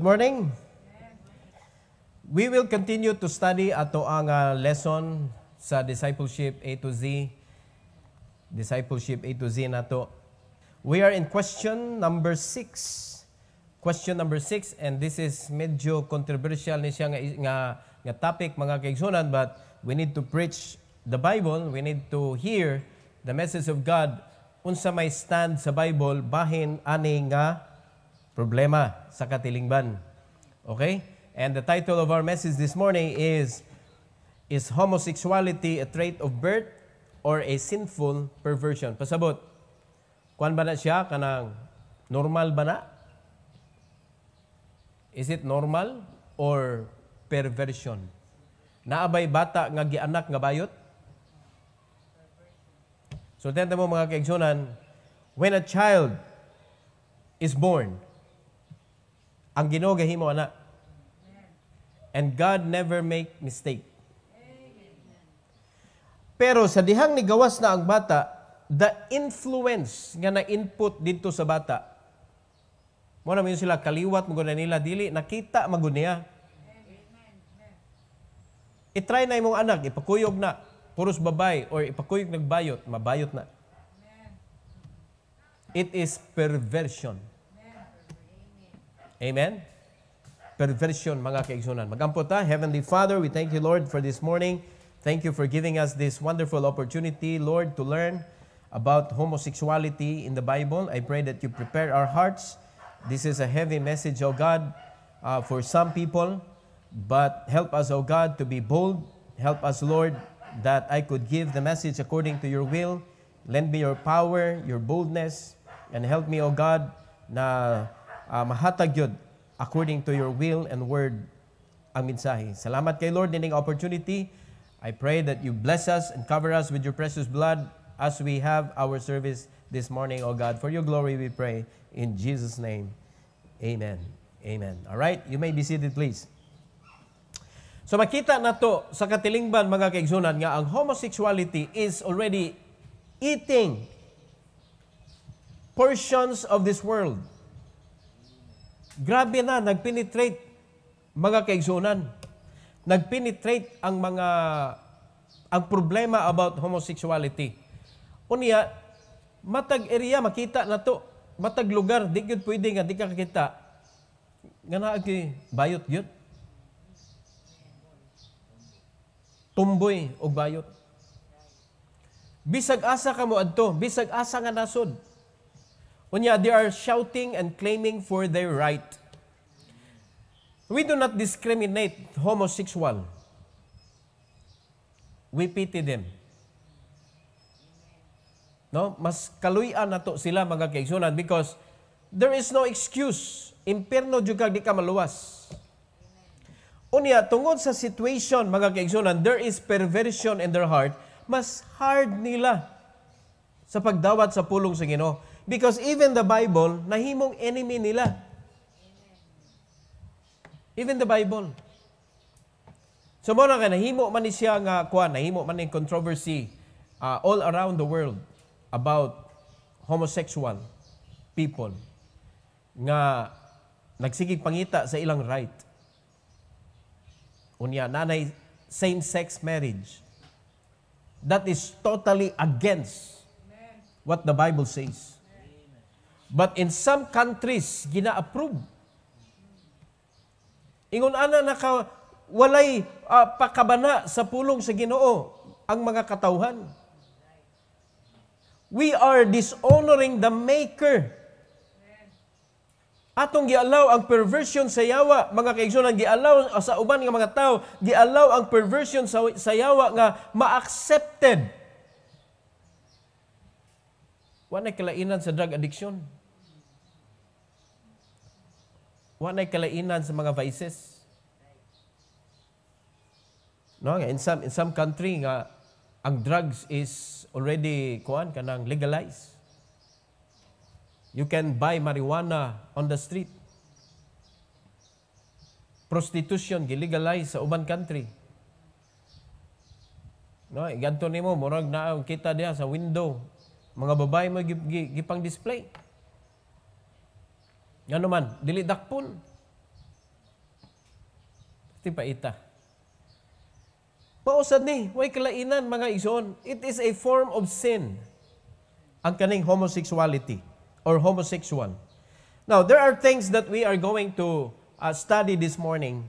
Good morning. We will continue to study ato ang lesson sa Discipleship A to Z. Discipleship A to Z nato. We are in question number 6. Question number 6, and this is medyo controversial ni siya nga topic mga kaigsunan, but we need to preach the Bible. We need to hear the message of God. Unsa may stand sa Bible bahin ani nga problema sa katilingban. Okay? And the title of our message this morning is homosexuality a trait of birth or a sinful perversion? Pasabot. Kuan ba na siya? Kanang normal ba na? Is it normal or perversion? Naabay bata nga gianak nga bayot? So, tenta mo mga kaigsunan, when a child is born, ang Ginoo gahimo ana. And God never make mistake. Pero sa dihang ni gawas na ang bata, the influence nga na-input dito sa bata, mo naman sila kaliwat, maguna nila, dili, nakita, magunia. I-try na imong anak, ipakuyog na, puros babay, or ipakuyog nagbayot, mabayot na. It is perversion. Amen? Perversion, mga kaigsunan. Magampot ta. Heavenly Father, we thank you, Lord, for this morning. Thank you for giving us this wonderful opportunity, Lord, to learn about homosexuality in the Bible. I pray that you prepare our hearts. This is a heavy message, O God, for some people, but help us, O God, to be bold. Help us, Lord, that I could give the message according to your will. Lend me your power, your boldness, and help me, O God, na mahatag yun according to your will and word ang mensahe. Salamat kay Lord nining opportunity. I pray that you bless us and cover us with your precious blood as we have our service this morning, O God. For your glory we pray in Jesus' name. Amen. Amen. All right, you may be seated, please. So makita na to sa katilingban, mga kaigsunan, nga ang homosexuality is already eating portions of this world. Grabe na, nagpenetrate, mga kaigsunan. Nagpenetrate ang problema about homosexuality. Unya, matag area makita na to, matag lugar, di gyud pwede nga di ka kakita. Nga naagi bayot gyud. Tumboy og bayot. Bisag asa ka mo adto, bisag asa nga nasod. Unya, they are shouting and claiming for their right. We do not discriminate homosexual. We pity them. No? Mas kaluyan na to sila, mga kaigsunan, because there is no excuse. Impierno juga di ka maluwas. Unya, tungod sa situation, mga kaigsunan, there is perversion in their heart. Mas hard nila sa pagdawat sa pulong sa Ginoo. Because even the Bible, nahimong enemy nila. Even the Bible. So mo na ka, nahimo man ni siya nga kuan, nahimo man ni controversy all around the world about homosexual people nga nagsigig pangita sa ilang right. Unya, nanay same-sex marriage. That is totally against what the Bible says. But in some countries, gina-approve. Ingon ana walay pakabana sa pulong sa Ginoo ang mga katawhan. We are dishonoring the Maker. Atong gialaw ang perversion sa yawa, mga kaigsunan, gialaw sa uban nga mga tao, gialaw ang perversion sa yawa nga ma-accepted. Wanay kalainan sa drug addiction. Wanay kalainan sa mga vices. No, in some country nga ang drugs is already kanang legalized. You can buy marijuana on the street. Prostitution gilegalize sa uban country. No, ganto nimo murag na kita diha sa window. Mga babae mo gipang display. Ngano man, dili dakpon. Tipaita. Mausad ni, way kalainan mga igsoon. It is a form of sin. Ang kaning homosexuality or homosexual. Now, there are things that we are going to study this morning.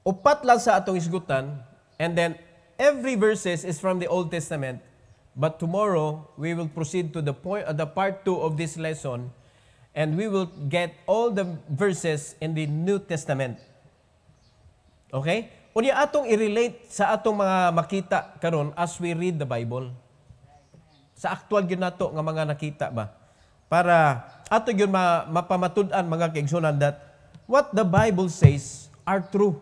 Upat lang sa atong isgutan, and then every verses is from the Old Testament. But tomorrow, we will proceed to the part 2 of this lesson, and we will get all the verses in the New Testament. Okay? Unya atong i-relate sa atong mga makita karon as we read the Bible. Sa actual gyud nato nga mga nakita ba? Para ato gyud mapamatud-an mga kaigsunan that what the Bible says are true.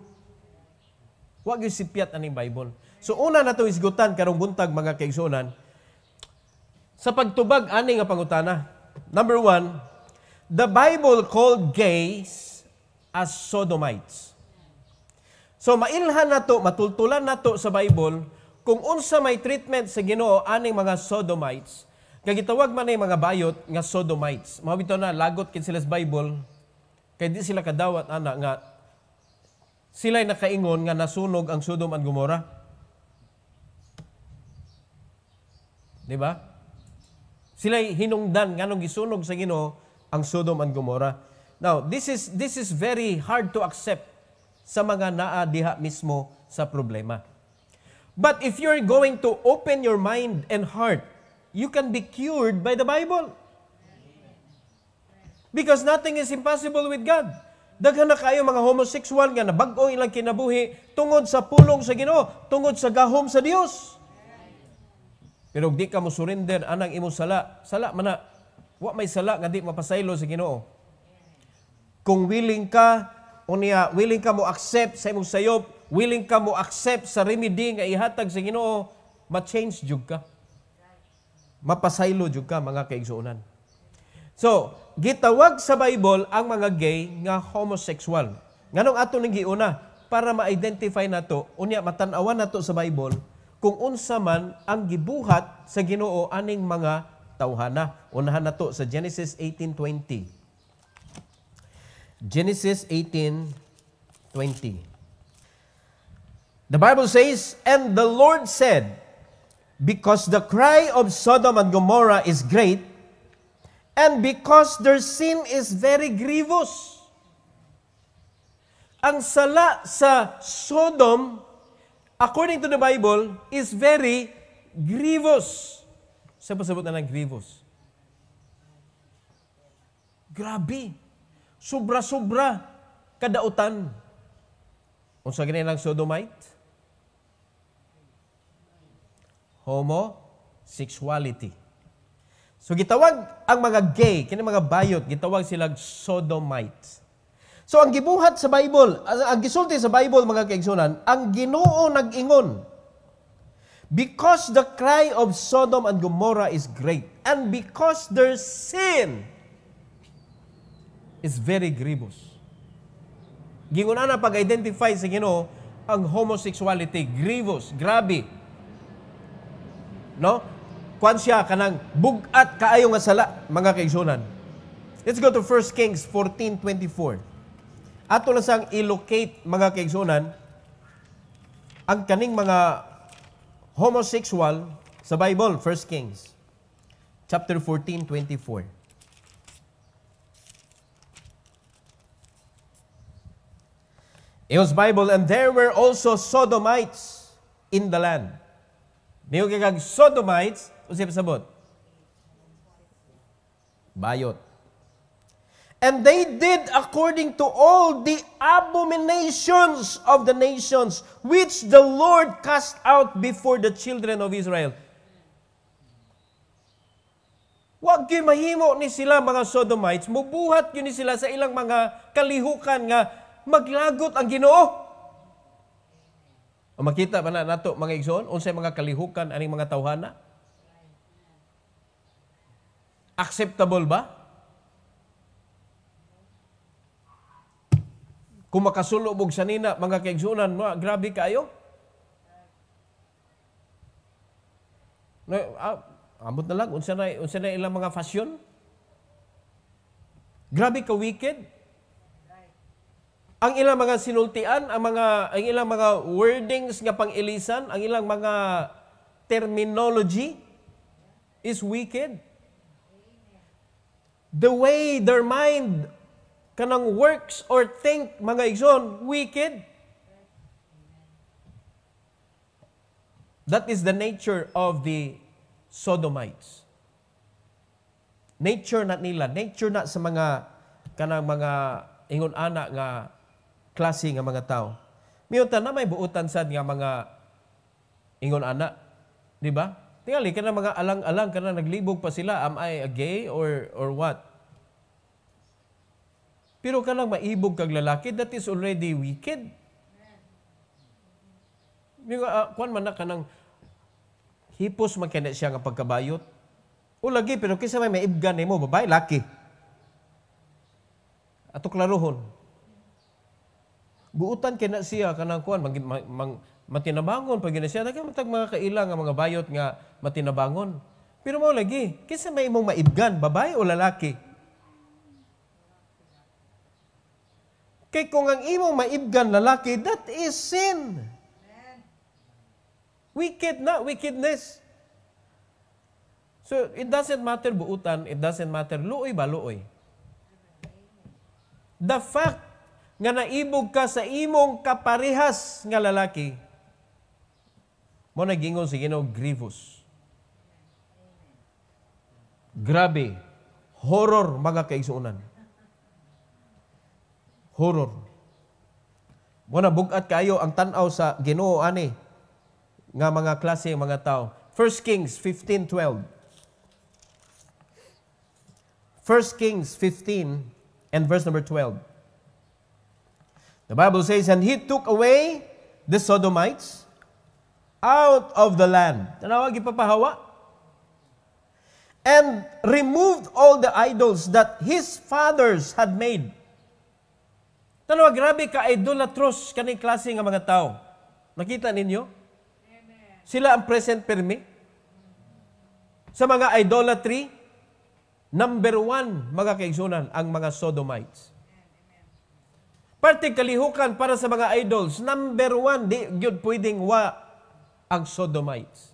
Wa gyud sipyat aning Bible. So una nato isgutan karong buntag mga kaigsunan sa pagtubag ani nga pangutana. Number 1, the Bible called gays as sodomites. So mailhan nato, matultulan nato sa Bible kung unsa may treatment sa Ginoo aning mga sodomites. Kay gitawag man ay mga bayot nga sodomites. Mao bitaw na lagot kid sila sa Bible kay di sila kadawat ana nga sila'y nakaingon nga nasunog ang Sodom and Gomorrah. Di ba? Sila'y hinungdan nganong gisunog sa Ginoo ang Sodom and Gomorrah. Now, this is very hard to accept sa mga naa diha mismo sa problema. But if you're going to open your mind and heart, you can be cured by the Bible. Because nothing is impossible with God. Daghan na kayo mga homosexual nga nabag-o ilang kinabuhi tungod sa pulong sa Ginoo, tungod sa gahom sa Dios. Pero di ka mo surrender anang imong sala. Sala man na. Wa may sala nga di mapasaylo sa Ginoo. Kung willing ka willing ka mo accept sa imong sayop, willing ka mo accept sa remedy nga ihatag sa Ginoo, ma-change jud ka. Mapasaylo jud ka mga kaigsuonan. So, gitawag sa Bible ang mga gay nga homosexual. Nganong ato ning giuna para ma-identify nato, unya matan-awan nato sa Bible kung unsa man ang gibuhat sa Ginoo aning mga tawhana. Unahan nato sa Genesis 18:20. Genesis 18:20. The Bible says, "And the Lord said, because the cry of Sodom and Gomorrah is great, and because their sin is very grievous." Ang sala sa Sodom, according to the Bible, is very grievous. Sa pasabot na ng grievous? Grabe. Sobra-sobra kadautan. Unsa gani lang sodomite? Homosexuality. So gitawag ang mga gay, kini mga bayot, gitawag silang sodomites. So ang gibuhat sa Bible, ang gisulti sa Bible mga kaigsunan, ang Ginoo nag-ingon, because the cry of Sodom and Gomorrah is great, and because their sin is very grievous. Gingon na pag-identify sa Ginoo ang homosexuality, grievous, grabe. No? Kwan siya kanang bugat kaayo nga sala mga kaigsunan. Let's go to 1 Kings 14:24. Ato lang sang i-locate mga kaigsunan ang kaning mga homosexual sa Bible, 1 Kings chapter 14:24. It was Bible, "And there were also sodomites in the land." Niyo kag sodomites, usip sabot. Bayot. "And they did according to all the abominations of the nations which the Lord cast out before the children of Israel." Wag gyud mahimo ni sila mga sodomites, mubuhat gyud ni sila sa ilang mga kalihukan nga maglagot ang Ginoo. O makita ba na nato mga igsoon unsay mga kalihukan aning mga tawhana? Acceptable ba? Kung makasulubog sa nina mga kaigsuonan, grabe kayo. Ambot na lang unsa na ilang mga fashion. Grabe ka wicked. ang ilang mga sinultian, ang ilang mga wordings nga pang-ilisan, ang ilang mga terminology is wicked. The way their mind kanang works or think, mga igsoon, wicked. That is the nature of the Sodomites. Nature na nila, nature na sa mga kanang mga ingon ana nga klase nga mga tao. Miyota na may buutan sad nga mga ingon ana, di ba? Tingali kana mga alang-alang kana naglibog pa sila, am I a gay or what? Pero kanang maibog kag lalaki, that is already wicked. Kuan man na kanang hipos man kaya siya nga pagkabayot. O lagi, pero kisa may maibgan nimo babae, laki. Ato klarohon. Buutan kaya siya kanang kuan matinabangon pag siya nagkamatag mga kailang nga mga bayot nga matinabangon. Pero mao lagi, kisa may imong maibgan, babae o lalaki? Kay kung ang imong maibgan lalaki, that is sin. Wicked na, wickedness. So, it doesn't matter buutan, it doesn't matter luoy ba luoy. The fact nga naibog ka sa imong kaparehas nga lalaki, mo nagingon si Ginoo grievous. Grabe. Horror mga kaigsuonan. Horror. Mo na bugat kayo ang tan-aw sa Ginoo ani nga mga klase mga tao. 1 Kings 15:12. 1 Kings 15 and verse number 12. The Bible says, and he took away the Sodomites out of the land. Tanawag ipapahawa. And removed all the idols that his fathers had made. Tanawag, grabe ka idolatros kaning klase nga mga tao. Nakita ninyo? Amen. Sila ang present permi. Sa mga idolatry, number 1, mga kaigsunan, ang mga Sodomites. Parte kalihukan para sa mga idols, number 1, di yun pwedeng wa ang Sodomites.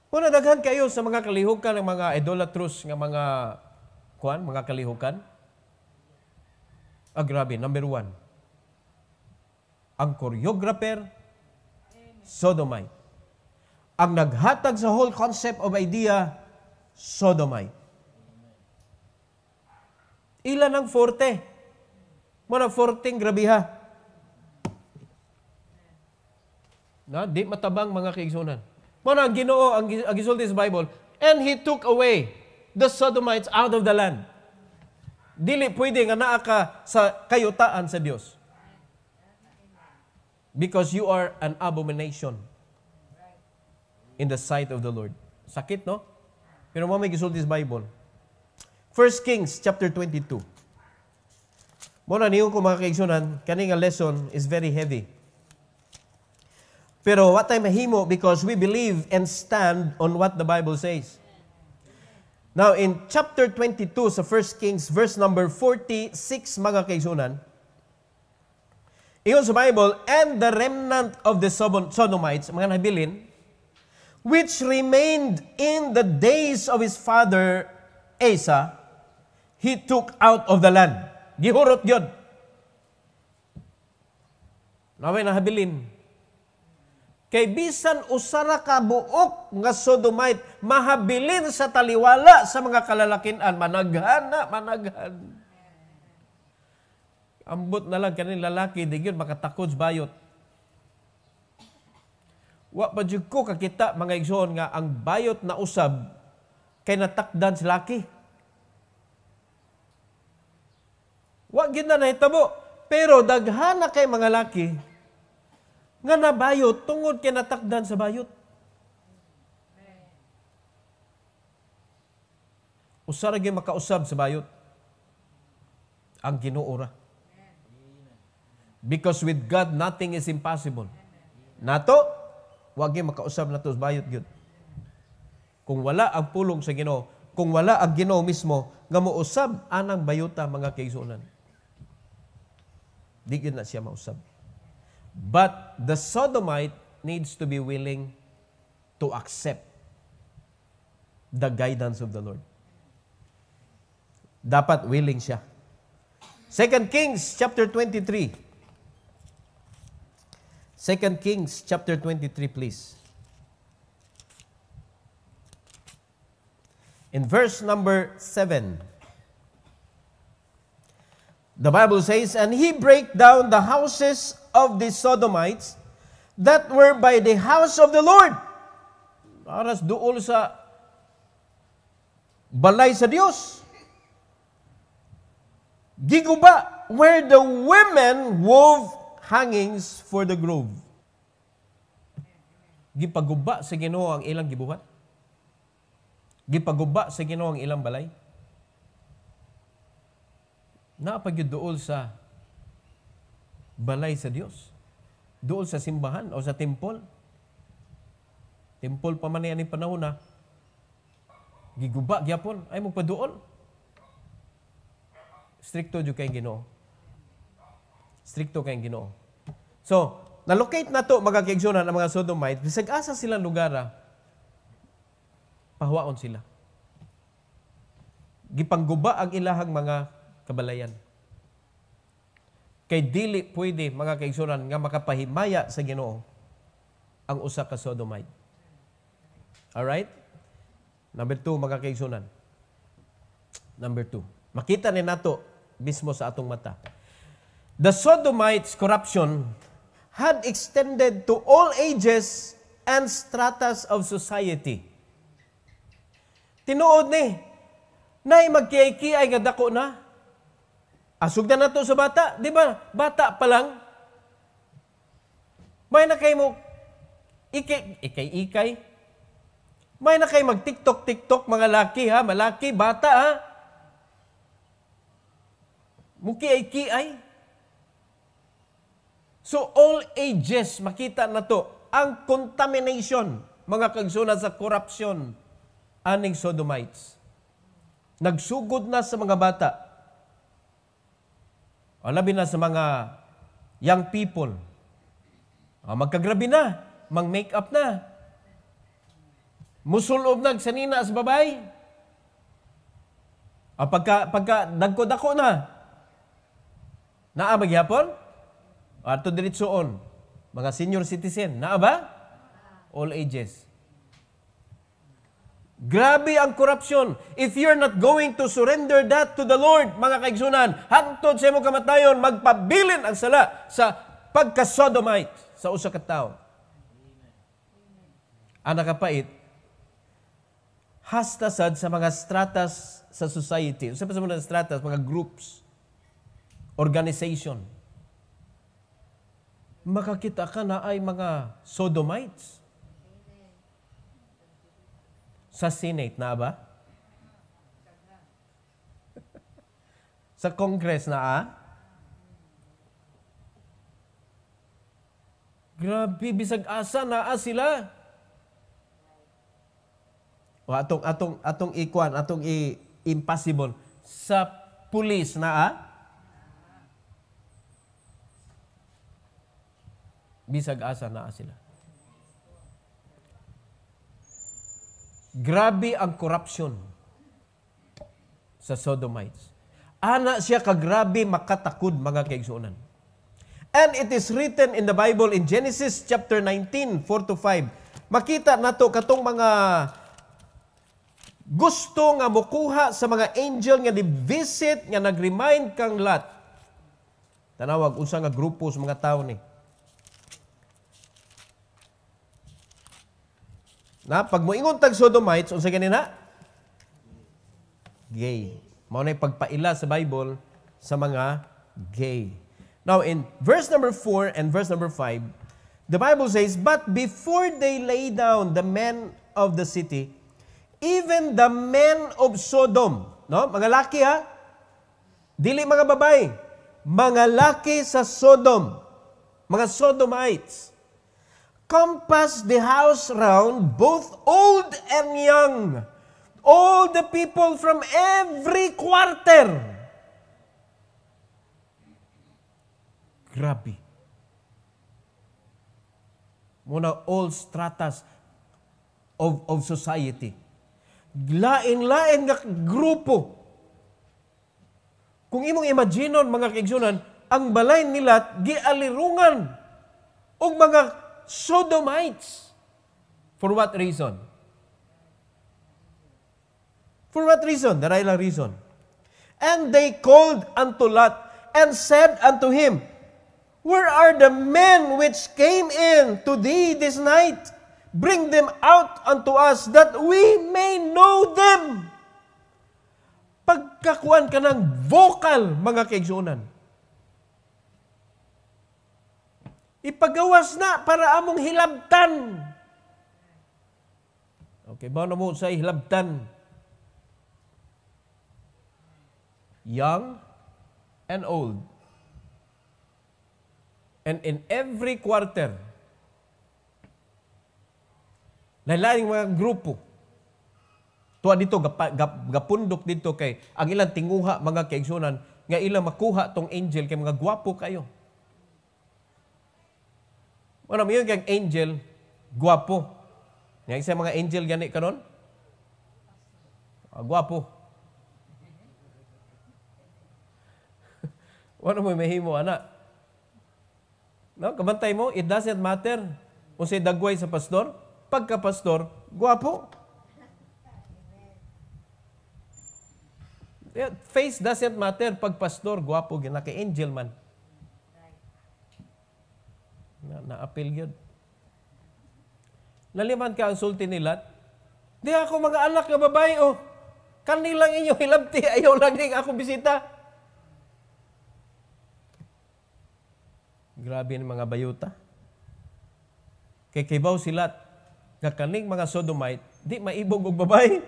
Kung nadaghan kayo sa mga kalihukan ng mga idolatrous nga mga kalihukan, grabe, number 1. Ang choreographer, Sodomite. Ang naghatag sa whole concept of idea, Sodomite. Ilan ang forte? Muna forting grabiha. Na, di matabang mga kaigsunan. Muna ang Ginoo, ang gisulti sa Bible, and he took away the Sodomites out of the land. Dili pwede nga naa ka sa kayutaan sa Dios. Because you are an abomination in the sight of the Lord. Sakit, no? Pero mo may gisulti sa Bible. 1 Kings chapter 22. Muna niyo ko mga kaigsunan, kaning lesson is very heavy. Pero what tayo mahimo because we believe and stand on what the Bible says. Now, in chapter 22 sa 1 Kings, verse number 46, mga kaigsunan, iyon sa Bible, and the remnant of the Sodomites, mga nabilin, which remained in the days of his father Asa, he took out of the land. Gihurot yun. Naway nahabilin. Kay bisan usara ka buok nga Sodomite, mahabilin sa taliwala sa mga kalalakinan, managhan. Ambot na lang kanin lalaki, di yun makatakod sa bayot. Wa pa jud ko kakita mga igsoon nga ang bayot na usab kay natakdan sa laki. Wa gyud na nahitabo, pero daghan na kay mga laki nga nabayot tungod kay natakdan sa bayot. Usara gyud makausab sa bayot ang Ginoo ra. Because with God nothing is impossible. Nato wa gyud makausab nato sa bayot gyud. Kung wala ang pulong sa Ginoo, kung wala ang Ginoo mismo nga mousab anang bayota mga kaigsuonan. Di yun na siya mausab. But the sodomite needs to be willing to accept the guidance of the Lord. Dapat willing siya. 2 Kings chapter 23. 2 Kings chapter 23, please. In verse number 7, the Bible says, "And he brake down the houses of the Sodomites that were by the house of the Lord." Aras duol sa balay sa Dios. Giguba, where the women wove hangings for the grove. Gipaguba sa Ginoo ang ilang gibuhat. Gipaguba sa Ginoo ang ilang balay. Napagyud duol sa balay sa Dios. Duol sa simbahan o sa temple. Temple pa man yan yung panahon na giguba gyapon ay magpaduol. Stricto jud kay Ginoo. Stricto kay Ginoo. So, na-locate na to mga kaigsunan ang mga Sodomite, bisag asa silang lugar, pahuwaon sila. Gipangguba ang ilahang mga kabalayan. Kay dili pwede mga kaigsunan nga makapahimaya sa Ginoo ang usa ka Sodomite. Alright? Number 2, mga kaigsunan. Number 2. Makita ni nato mismo sa atong mata. The Sodomites' corruption had extended to all ages and stratas of society. Tinuod ni, nay magkiay-kiay nga dako na. Asug na nato sa bata, di ba? Bata pa lang. May na kay mo ikay-ikay. May na kay mag-TikTok mga laki ha, malaki, bata ha. Mukiay-kiay. So all ages, makita na to, ang contamination, mga kaigsunan sa corruption, aning Sodomites. Nagsugod na sa mga bata. O labi na sa mga young people. Magkagrabe na, mag-makeup na. Musulob nagsanina sa babay. Pagka dagko-dako na. Naa ba gyapon? Ato diretsoon. Mga senior citizen, naa ba? All ages. Grabe ang corruption. If you're not going to surrender that to the Lord, mga kaigsunan, hantod sa imong kamatayon, magpabilin ang sala sa pagka-Sodomite sa usa ka tawo. Ang nakapait, hasta sad sa mga stratas sa society. Sa mga stratas, mga groups, organization. Makakita ka na ay mga Sodomites. Sa Senate na ba? Sa Congress na Grabe, bisag asa na sila. O atong ikuan, atong impossible. Sa police na bisag asa na sila. Grabe ang corruption sa Sodomites. Ana siya kagrabe makatakod mga kaigsuonan. And it is written in the Bible in Genesis chapter 19, 4-5. Makita nato katong mga gusto nga mokuha sa mga angel nga di-visit nga nag-remind kang Lot. Tanawag unsa nga grupo sa mga tawo ni. Na pag moingon tag Sodomites unsa ganina? Gay. Mao nay pagpaila sa Bible sa mga gay. Now in verse number 4 and verse number 5, the Bible says, "But before they lay down the men of the city, even the men of Sodom," no? Mga laki dili mga babay, mga laki sa Sodom, mga Sodomites, compass the house round, both old and young, all the people from every quarter. Grabe. Muna all stratas of society. Lain-lain nga grupo. Kung imong imaginon, mga kaigsunan, ang balay nila gialirungan og mga sodomites. For what reason? For what reason? The right reason. And they called unto Lot and said unto him, Where are the men which came in to thee this night? Bring them out unto us that we may know them. Pagkakuan ka ng vocal, mga kaigsunan. Ipagawas na para among hilabtan. Okay, ba na mo sa hilabtan? Young and old. And in every quarter, lain-laing mga grupo, tuwa dito, gapundok dito kay, ang ilang tinguha, mga kaigsunan, nga ilang makuha tong angel kay mga gwapo kayo. Ano mo yun kay angel, gwapo. Nga isa mga angel gani karon? Gwapo. Ano mo mahimo, anak? No, kabantay mo, it doesn't matter kung si dagway sa pastor. Pagka-pastor, gwapo. Face doesn't matter. Pag pastor, gwapo, ginaka-angel man. Na-appeal yun. Naliman ka ang sulti ni Lot. Di ako mga anak na babae, oh. Kanilang inyo hilabti, ayaw lang din ako bisita. Grabe ng mga bayuta. Kay kibaw si Lot, kakaning mga sodomite, di maibog og babae.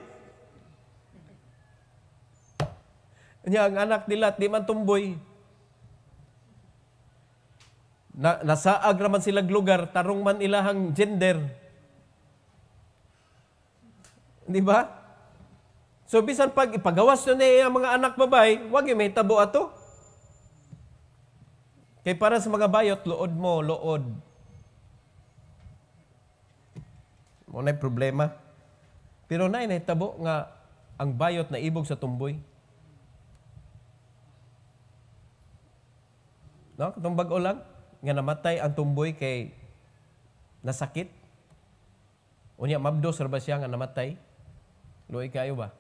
Nya ang anak ni Lot, di man tumboy. Nasaag raman silang lugar, tarong man ilahang gender. Di ba? So, bisan pag ipagawas na niya ang mga anak babae, wag yung may tabo ato. Kay para sa mga bayot, lood mo, lood. Mo na problema. Pero na tabo nga ang bayot na ibog sa tumboy. No? Katong bag-o lang, nga namatay ang tumboy kay nasakit. Unya, mabdos ba siya nga namatay? Luoy kayo ba?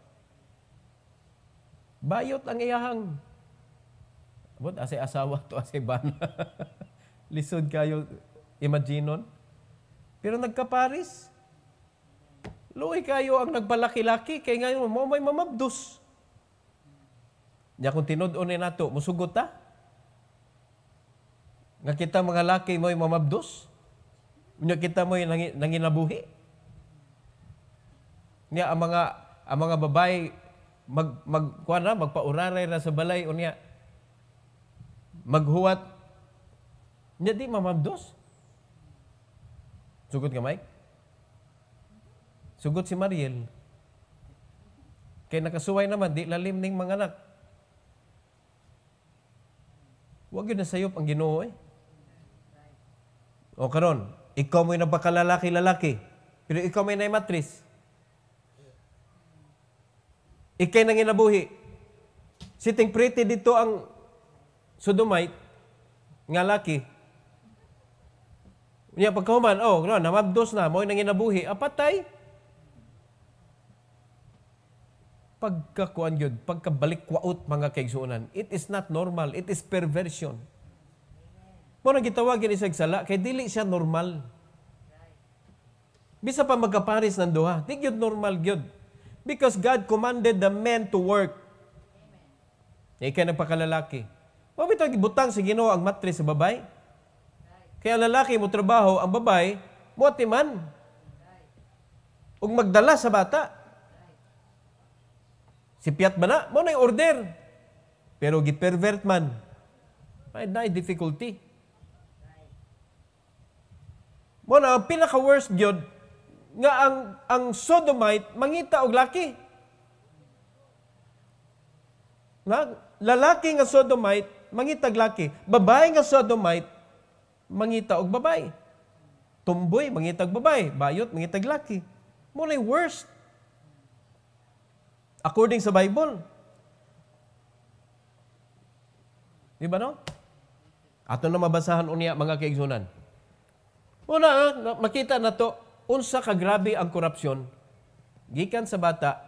Bayot ang iyahang. But asay asawa to, asay bana. Lisod kayo, imaginon. Pero nagkaparis. Luoy kayo ang nagbalaki-laki, kay ngayon mo may mamabdos. Nya kung tinud-unin nato, musugot ta? Nga kita mga laki mo'y mamabdos? Nga kita mo'y nanginabuhi? Nga ang mga babae magpauraray na sa balay unya maghuwat nya di mamabdos. Sugot ka, Mike? Sugot si Mariel. Kay nakasuway naman, di lalim ning mga anak. Huwag yun nasayop ang Ginoo eh. O karon, ikaw mo'y napakalalaki-lalaki, pero ikaw may naimatris. Ikay nang inabuhi. Sitting pretty dito ang sodomite, nga laki. Niya pagkahuman, namabdos na, mo'y nang inabuhi, apatay. Pagkakuan yun, pagkabalik kwaot mga kaigsuunan, it is not normal, it is perversion. Muna gitawagin isang sala, kay dili siya normal. Bisa pa magkaparis ng duha, di yun normal yun. Because God commanded the men to work. Ikay nagpakalalaki. Huwag ito gibutang sa Ginoo ang matris sa babay. Kaya ang lalaki mo trabaho, ang babay, mo atiman. Ug magdala sa bata. Si Piat ba na? Mo na yung order. Pero gipervert man. May na difficulty. Mo na, ang pinaka-worst gyud nga ang sodomite mangita og laki. Na, lalaki nga sodomite mangitag laki. Babae nga sodomite, mangita og babae. Tumboy, mangitag babae. Bayot, mangitag laki. Mulay worst. According sa Bible. Di ba no? Ato na mabasahan unya mga kaigsunan. Una, makita na to, unsa ka grabe ang korupsyon. Gikan sa bata,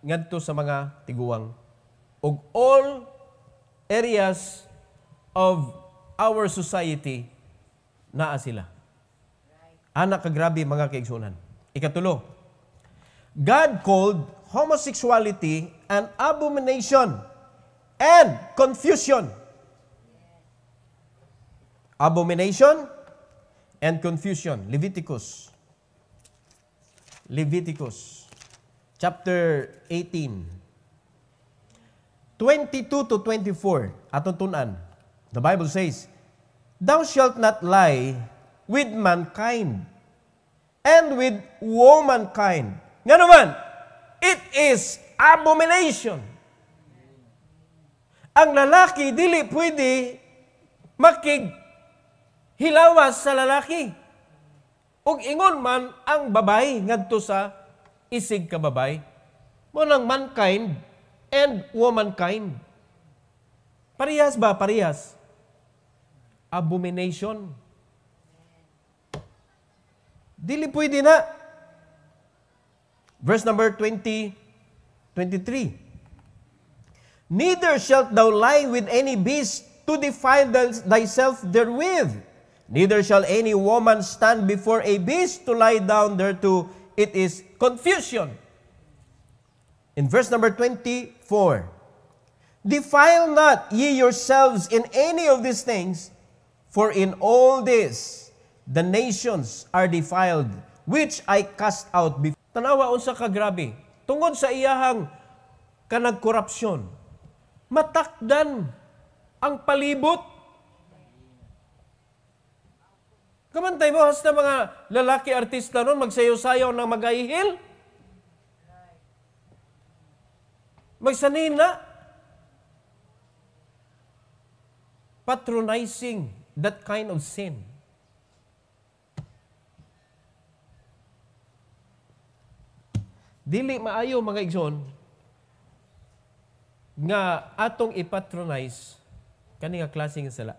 ngadto sa mga tiguwang. Ug all areas of our society, naa sila. Anak ka grabe mga kaigsunan. Ikatulo, God called homosexuality an abomination and confusion. Abomination and confusion. Leviticus chapter 18. 22 to 24. Atong tunan. The Bible says, Thou shalt not lie with mankind and with womankind. Nga naman, it is abomination. Ang lalaki dili pwede makighilawas sa lalaki. Ug ingon man ang babae ngadto sa isig ka babae. Mo nang mankind and womankind. Parehas ba? Parehas. Abomination. Dili pwede na. Verse number 23. Neither shalt thou lie with any beast to defile thyself therewith. Neither shall any woman stand before a beast to lie down thereto. It is confusion. In verse number 24, defile not ye yourselves in any of these things, for in all this the nations are defiled, which I cast out before. Tanawa unsa ka grabe. Tungod sa iyahang kanagkorupsyon, matakdan ang palibot. Kamantay mo, hasta mga lalaki artista nun, magsayaw-sayaw ng mag-aihil. Magsanina. Patronizing that kind of sin. Dili maayo mga igsoon nga atong ipatronize kani nga klaseng sala.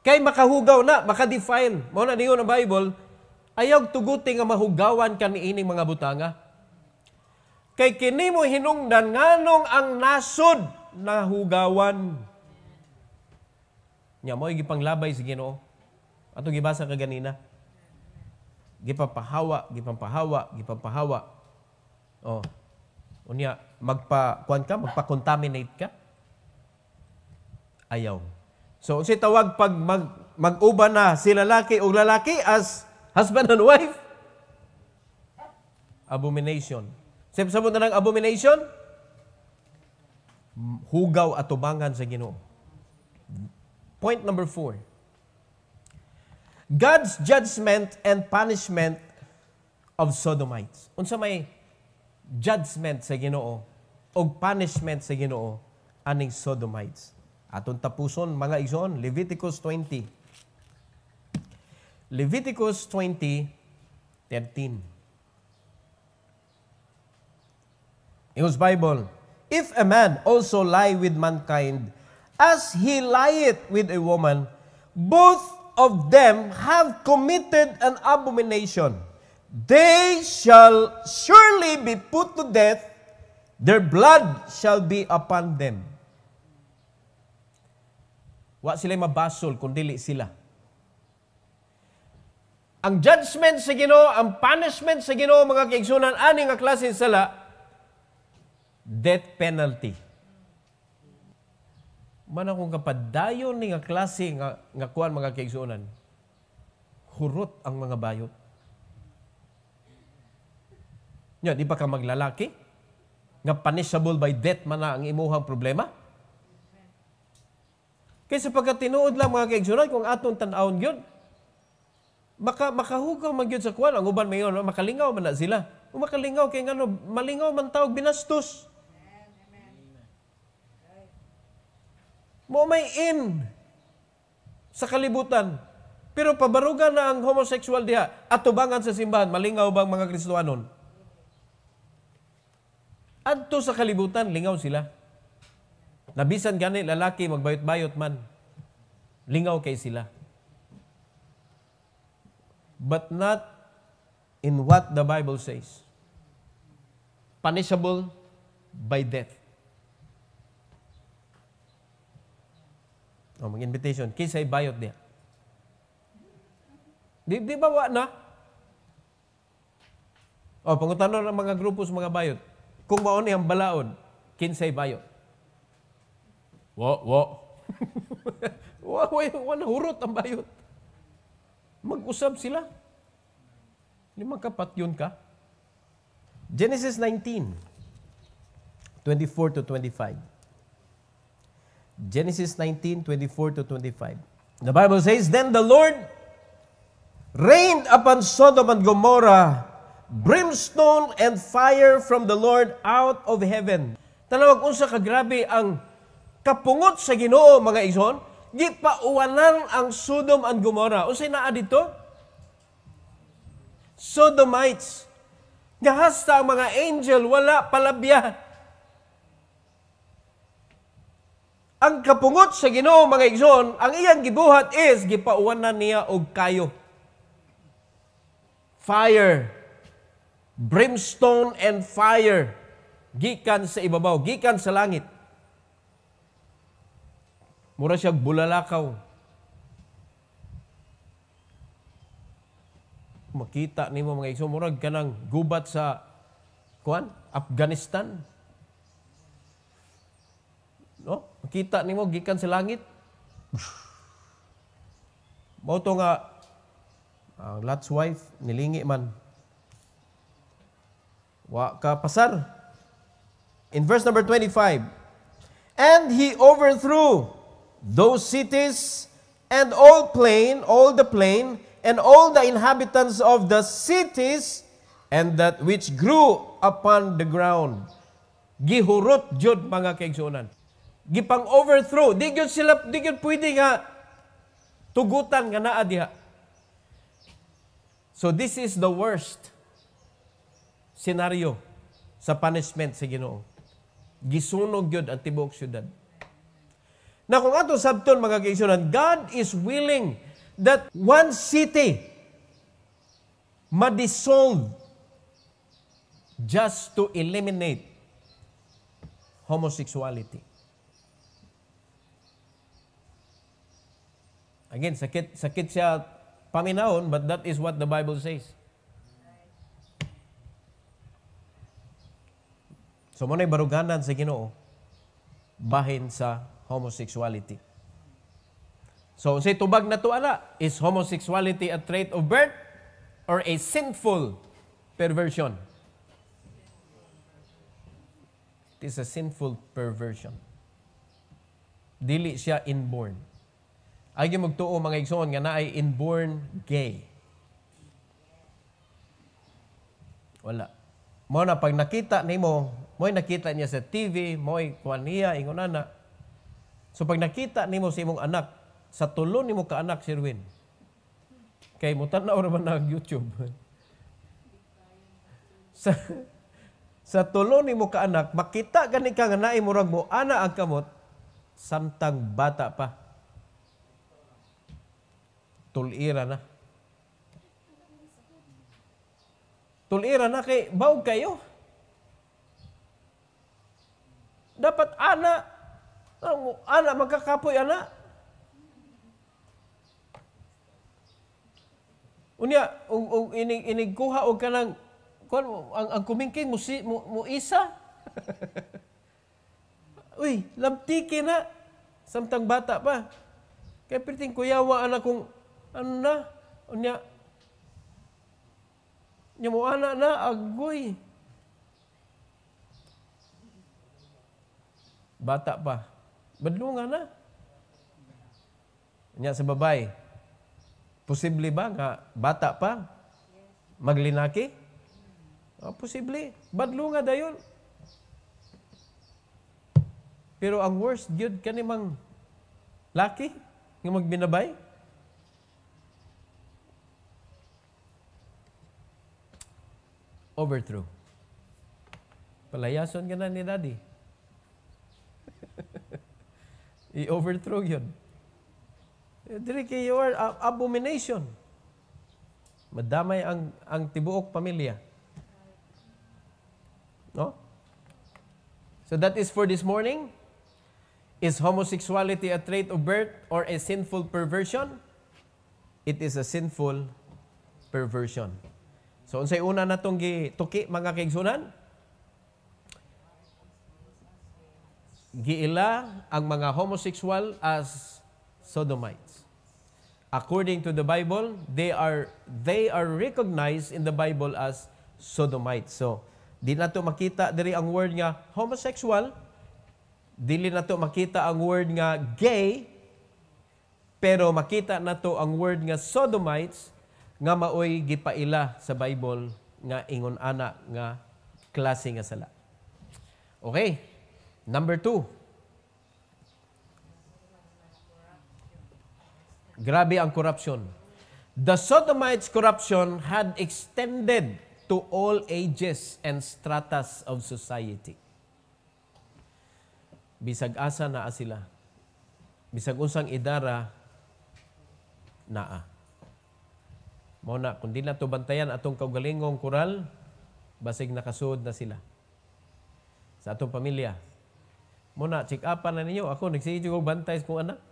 Kay makahugaw na, makadefile. Mao na niyo ng Bible, ayaw tuguti nga mahugawan kaniining mga butanga. Kay kini mo hinungdan nganong ang nasod na hugawan. Nya mo gipanglabay sa Ginoo. Atong gibasa kaganina. Gipampahawa. Oh. Unya, magpa-contaminate ka? Ayaw. So, si tawag pag mag-uban na si lalaki o lalaki as husband and wife? Abomination. Sabot na ng abomination? Hugaw at tubangan sa Ginoo. Point number 4. God's judgment and punishment of Sodomites. Unsa may judgment sa Ginoo o punishment sa Ginoo aning Sodomites. Aton tapuson mga igsoon, Leviticus 20. Leviticus 20:13. Ingos Bible, if a man also lie with mankind, as he lieth with a woman, both of them have committed an abomination. They shall surely be put to death. Their blood shall be upon them. Wa sila mabasol kung dili sila. Ang judgment sa Ginoo, ang punishment sa Ginoo mga kaigsunan ani nga klase sala, death penalty. Man akong kapadayon ni nga klase nga kuan mga kaigsunan. Hurot ang mga bayot. Nya, di pa ka maglalaki? Nga punishable by death man na ang imuhang problema? Kaysa pagkatinuod lang mga kaigsunan, kung atong tan-awon yun, makahugaw man yun sa kuwan. Ang uban mayon, makalingaw man na sila. Kung makalingaw, kaya nga malingaw man tawag binastos. Mo may in sa kalibutan. Pero pabarugan na ang homosexual diha, atubangan sa simbahan, malingaw bang mga Kristohanon? Adto sa kalibutan, lingaw sila. Nabisan gani lalaki, magbayot-bayot man, lingaw kay sila. But not in what the Bible says. Punishable by death. O, mag-invitation. Kisay bayot niya. Di ba wa na? O, pangutanon ng mga grupo sa mga bayot. Kung maon ang balaod, kinsay bayot. Wa. Wa na hurot ang bayot. Mag-usab sila. Limang kapatyon ka. Genesis 19, 24 to 25. Genesis 19, 24 to 25. The Bible says, Then the Lord rained upon Sodom and Gomorrah brimstone and fire from the Lord out of heaven. Tanawag unsa kagrabe ang kapungot sa Ginoo, mga igsoon, gipauwanan ang Sodom and Gomorrah. Unsay naa dito? Sodomites. Gahasta ang mga angel, wala palabya. Ang kapungot sa Ginoo, mga igsoon, ang iyang gibuhat is gipauwanan niya og kayo. Fire, brimstone and fire, gikan sa ibabaw, gikan sa langit. Mura siya bulalakaw. Makita nimo mga igsoon, murag kanang gubat sa Afghanistan. No? Makita nimo gikan sa langit. Mao to nga ang Lot's wife nilingi man. Wa ka pasar. In verse number 25, And he overthrew those cities and all the plain, and all the inhabitants of the cities, and that which grew upon the ground. Gihurot jud mga kaigsuonan. Gipang overthrow. Di gyud pwede nga tugutan nga naa diha. So this is the worst scenario sa punishment sa Ginoo. Gisunog yun ang tibuok syudad. Na kung ato sabton mga kaigsuonan, God is willing that one city ma-dissolve just to eliminate homosexuality. Again, sakit siya paminahon, but that is what the Bible says. So, muna'y baruganan sa Ginoo bahin sa homosexuality. So, say tubag na to ana, is homosexuality a trait of birth or a sinful perversion? It is a sinful perversion. Dili siya inborn. Ay magtuo mga igsoon nga naay inborn gay. Wala. Mo na pag nakita nimo, mo'y nakita niya sa TV, mo'y kuan niya ingonana. So pag nakita nimo sa imong anak, sa tulo nimo ka anak, Sir Win. Kay mo tanaw ra man nag YouTube. Sa tulo nimo ka anak, makita gani ka nga naay murag mo ana ang kamot samtang bata pa. Tulira na. Tulira na kay bawg kayo. Dapat ana magkakapoy ana. Unya inig kuha og kanang ang kumingking mo isa. Uy, labtiki na samtang bata pa. Kay perting kuyawa anak kong ano na, unya mo anak na agoy. Bata pa. Badlungan na. Unya sa babay. Posible ba nga bata pa maglinaki? Posible. Badlungan dayon. Pero ang worst gyud kanimang Laki? Nga magbinabay? Overthrow. Palayason ka na ni daddy. I-overthrow yun. Dili kayo are abomination. Madamay ang tibuok pamilya. No? So that is for this morning. Is homosexuality a trait of birth or a sinful perversion? It is a sinful perversion. So unsay una natong gituki mga kaigsunan? Giila ang mga homosexual as sodomites. According to the Bible, they are recognized in the Bible as sodomites. So, di na to makita diri ang word nga homosexual, dili na to makita ang word nga gay, pero makita na to ang word nga sodomites nga maoy gipaila sa Bible nga ingon ana nga klase nga sala. Okay. Number 2. Grabe ang corruption. The Sodomites' corruption had extended to all ages and stratas of society. Bisag asa naa sila. Bisag unsang idara naa. Mao na, kung di na to bantayan atong kaugalingong kural, basig nakasuod na sila. Sa atong pamilya. Muna, check upan na ninyo. Ako, nagsigit yung bantay kung anak.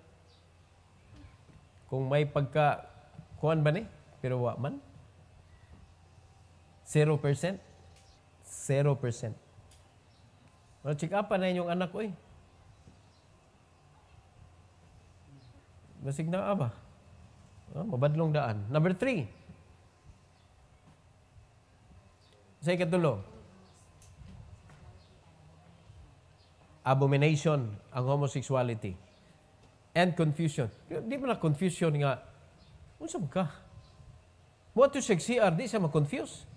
Kung may kuhan ba ni? Pero wa man. 0%. 0%. Muna, check upan na inyong anak ko eh. Basig na ba? Mabadlong daan. Number 3. Sa ikatulo. Abomination ang homosexuality and confusion. Di ba na confusion nga, unsa man ka? Mo to siya CR, di siya ma-confuse.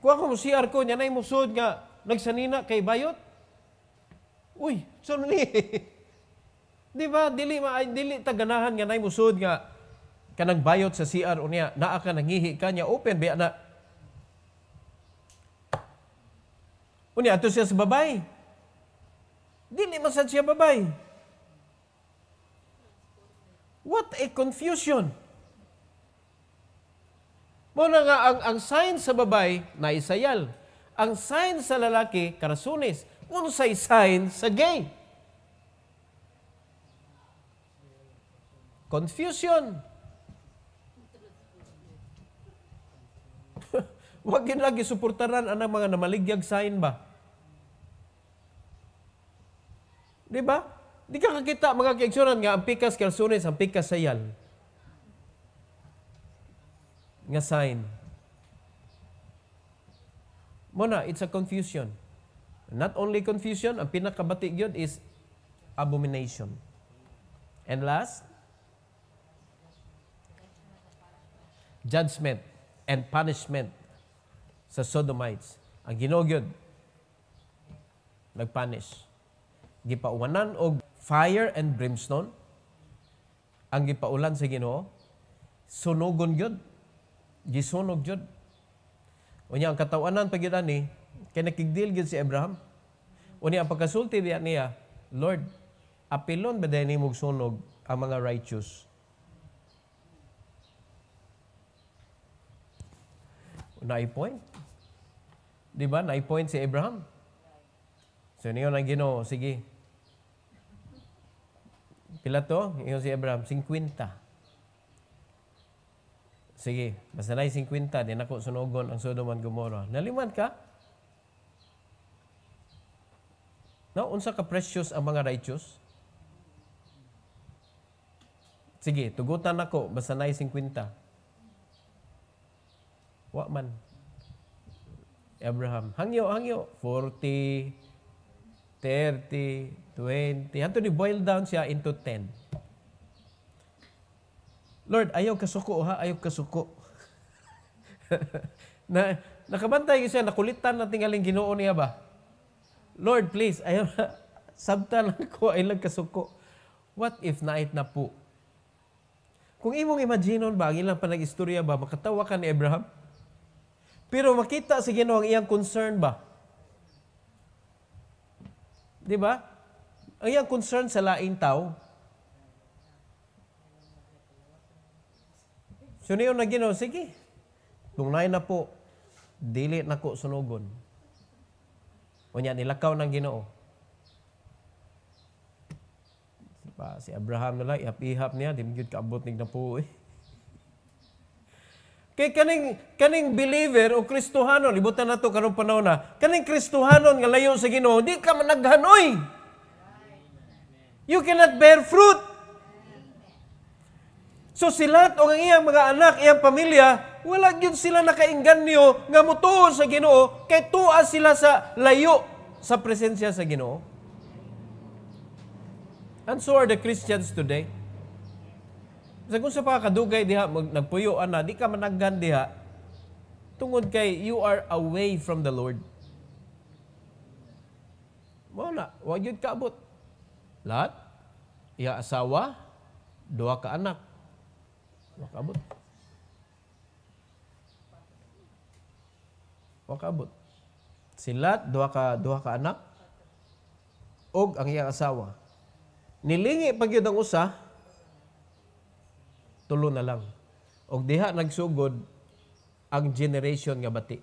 Kung ako mo CR ko, niya na yung musod nga, nagsanina kay bayot. Uy, saan ni? Di ba, dili taganahan nga na yung musod nga, kanang bayot sa CR, unya, naa ka nangihi ka niya, open, biya na, unya, ato siya sa babay. Dili masad siya babay. What a confusion. Muna nga, ang sign sa babay, naisayal. Ang sign sa lalaki, karasunis. Unsay sign sa gay. Confusion. Huwag yun lagi suportaran ang mga namaligyag sign ba? Di ba? Di ka kakita mga kaigsunan nga ang pikas kalsunis, ang pikas sayal. Nga sign. Muna, it's a confusion. Not only confusion, ang pinakabati yun is abomination. And last, judgment and punishment sa Sodomites. Ang Ginoo gyud nagpunish. Gipauwanan og fire and brimstone. Ang gipaulan sa Ginoo, sunogon gyud. Gisunog gyud. Unya ang katawanan pa gyud ani kay nakigdil gyud si Abraham. Unya ang pagkasulti niya, Lord, apilon ba dahil nimog sunog ang mga righteous? Na-point. Di ba? Na-point si Abraham. So, niyo na Ginoo, sige. Pila to? Iyon si Abraham, 50. Sige, basta na 50, din ako sunogon ang Sodom and Gomorrah. Naliman ka? No, unsa ka precious ang mga righteous? Sige, tugutan ako, basta na 50. Wa man. Abraham, hangyo, 40, 30, 20. Hanto ni boil down siya into 10. Lord, ayaw kasuko ha, ayaw kasuko. nakabantay siya, nakulitan na tingaling Ginoo niya ba? Lord, please, ayaw na. Sabta lang ko ay lang kasuko. What if nait na po? Kung imong imaginon ba, ang ilang panag-istorya ba, makatawa ka ni Abraham? Pero makita sa Ginoo ang iyang concern ba? Di ba? Ang iyang concern sa laing tao. So niyo na Ginoo, sige. Tunay na po, dili na ko sunugon. O niya, nilakaw ng Ginoo. Si Abraham na lang, ihap-ihap niya, di mo yun kaabot na po eh. Kay kaning believer o Kristohanon, libutan na to karong panahon na, kaning Kristohanon nga layo sa Ginoo, di ka managhanoy. You cannot bear fruit. So sila o ang iyang mga anak, iyang pamilya, wala gyud sila nakainganyo nga mutuo sa Ginoo kay tuwa sila sa layo sa presensya sa Ginoo. And so are the Christians today. Sa kung sa pakadugay diha nagpuyo ana, di ka managgan diha tungod kay you are away from the Lord. Mao na, wa gyud kaabot. Lahat iya asawa, duha ka anak. Wa kaabot. Wa kaabot. Sila duha ka anak og ang iyang asawa. Nilingi pag yun ang usa, tulo na lang. O diha nagsugod ang generation nga bati.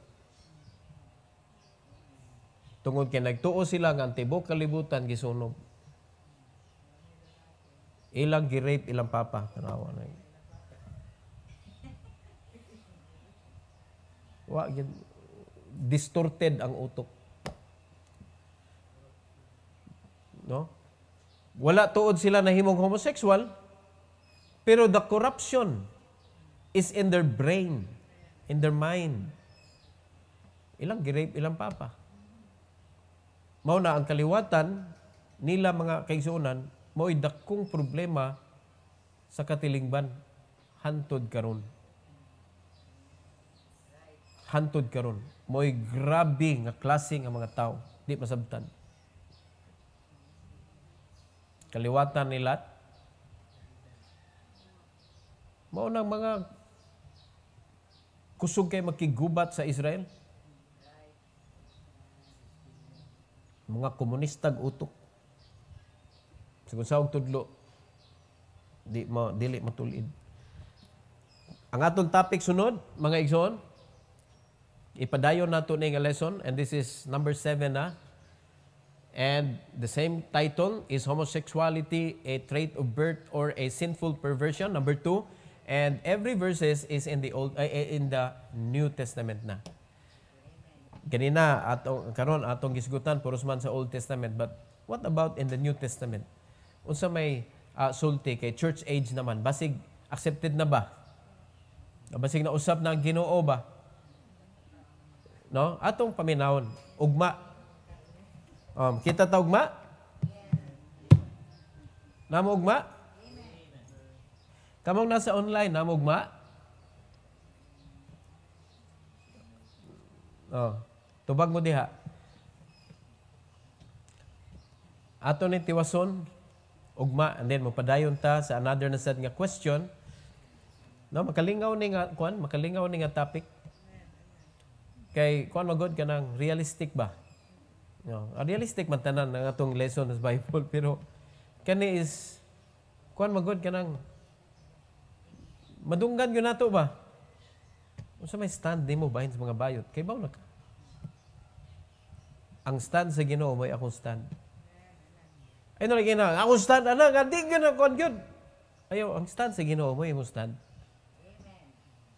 Tungod kay nagtuo sila nga ang tibok kalibutan gisunog. Ilang gi-rape ilang papa. Tanawa na yun. Distorted ang utok. No? Wala tuod sila na himong homosexual, pero the corruption is in their brain, in their mind. Ilang gi-rape, ilang papa. Mao na ang kaliwatan nila mga kaigsuonan, mao'y dakong problema sa katilingban hantod karon. Hantod karon. Mao'y grabe nga klase nga mga tao, di masabtan. Kaliwatan nila. Mao nang mga kusog kay makigubat sa Israel. Mga komunistag utok. Sigun sa og tudlo, dili matulid. Ang atong topic sunod, mga igsoon, ipadayon nato ni nga lesson, and this is number 7 na. And the same title is Homosexuality, a Trait of Birth or a Sinful Perversion, number 2. And every verses is in the New Testament na. Ganina karon atong gisgutan puros man sa Old Testament, but what about in the New Testament? Unsa may sulti kay church age naman, basig accepted na ba? Basig na usab na ang Ginoo ba? No? Atong paminawon, ugma. Kita ta ugma? Namo ugma? Kamong nasa online, namo ugma? Tubag mo diha. Ato ni tiwason, ugma, and then mapadayon ta sa another na sad nga question. No, makalingaw ni nga topic. Kay kuan magod kanang realistic ba? No, realistic man tanan ng atong lesson sa Bible, pero kani is kuan magod kanang madunggan gyud nato ba? Unsa may stand nimo bahin sa mga bayot? Kay baw na ka. Ang stand sa Ginoo may akong stand. Ay no lagi na, akong stand ana gandi gyud na kon gyud. Ayo, ang stand sa Ginoo mo imong stand.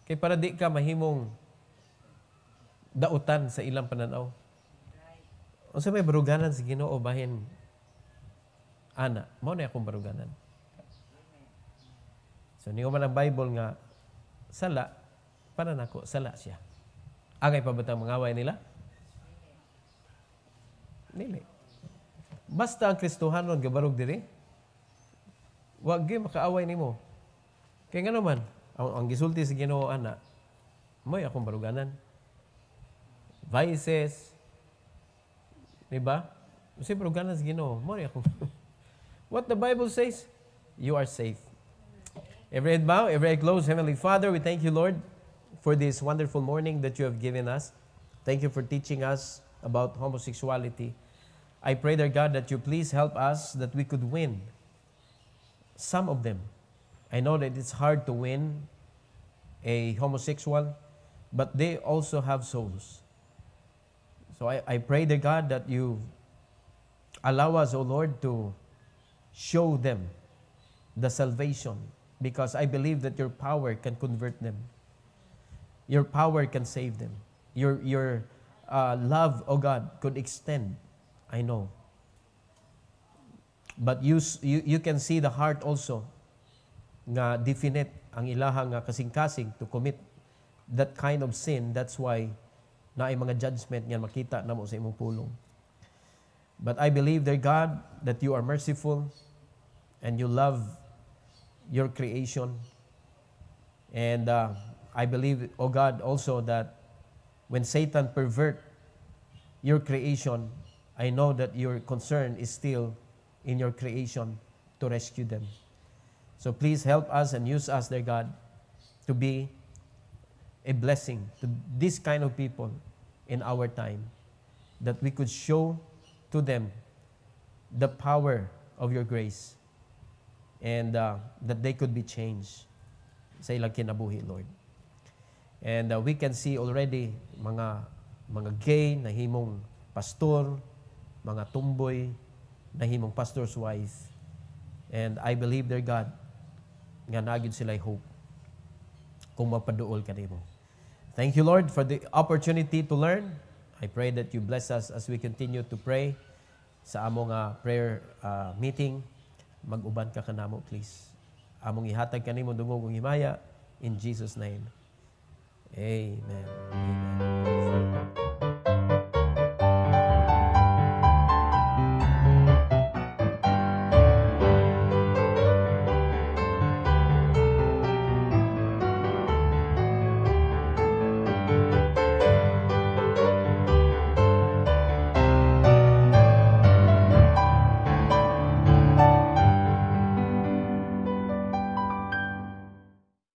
Kay para di ka mahimong dautan sa ilang pananaw. Unsa may baruganan sa Ginoo bahin ana, mao na akong baruganan. So niyo man ang Bible nga sala para nako sala siya. Angay pa batang mangaway nila? Dili. Basta ang Kristohanon gabarog diri, wa gyud makaaway nimo. Kay ngano man ang gisulti sa Ginoo ana, mo'y akong baruganan. Vices, diba? Siyempre, ganas Ginoo. Mori ako. What the Bible says, you are safe. Every head bow, every eye closed. Heavenly Father, we thank you, Lord, for this wonderful morning that you have given us. Thank you for teaching us about homosexuality. I pray, dear God, that you please help us that we could win some of them. I know that it's hard to win a homosexual, but they also have souls. So I pray, dear God, that you allow us, O Lord, to show them the salvation, because I believe that your power can convert them. Your power can save them. Your love, O God, could extend. I know. But you can see the heart also nga definite ang ilahang nga kasing-kasing to commit that kind of sin. That's why na ay mga judgment niyan makita namo sa imong pulong. But I believe, dear God, that you are merciful and you love your creation. And I believe, oh God, also that when Satan pervert your creation, I know that your concern is still in your creation to rescue them. So please help us and use us, dear God, to be a blessing to this kind of people in our time, that we could show to them the power of your grace, and that they could be changed sa ilang kinabuhi, Lord. And we can see already mga gay na himong pastor, mga tumboy na himong pastor's wife. And I believe, dear God, nga nagyud sila'y hope kung mapaduol kanimo. Thank you, Lord, for the opportunity to learn. I pray that you bless us as we continue to pray sa among prayer meeting. Mag-uban ka kanamo, please. Among ihatag kanimo dungog ug himaya in Jesus' name. Amen. Amen.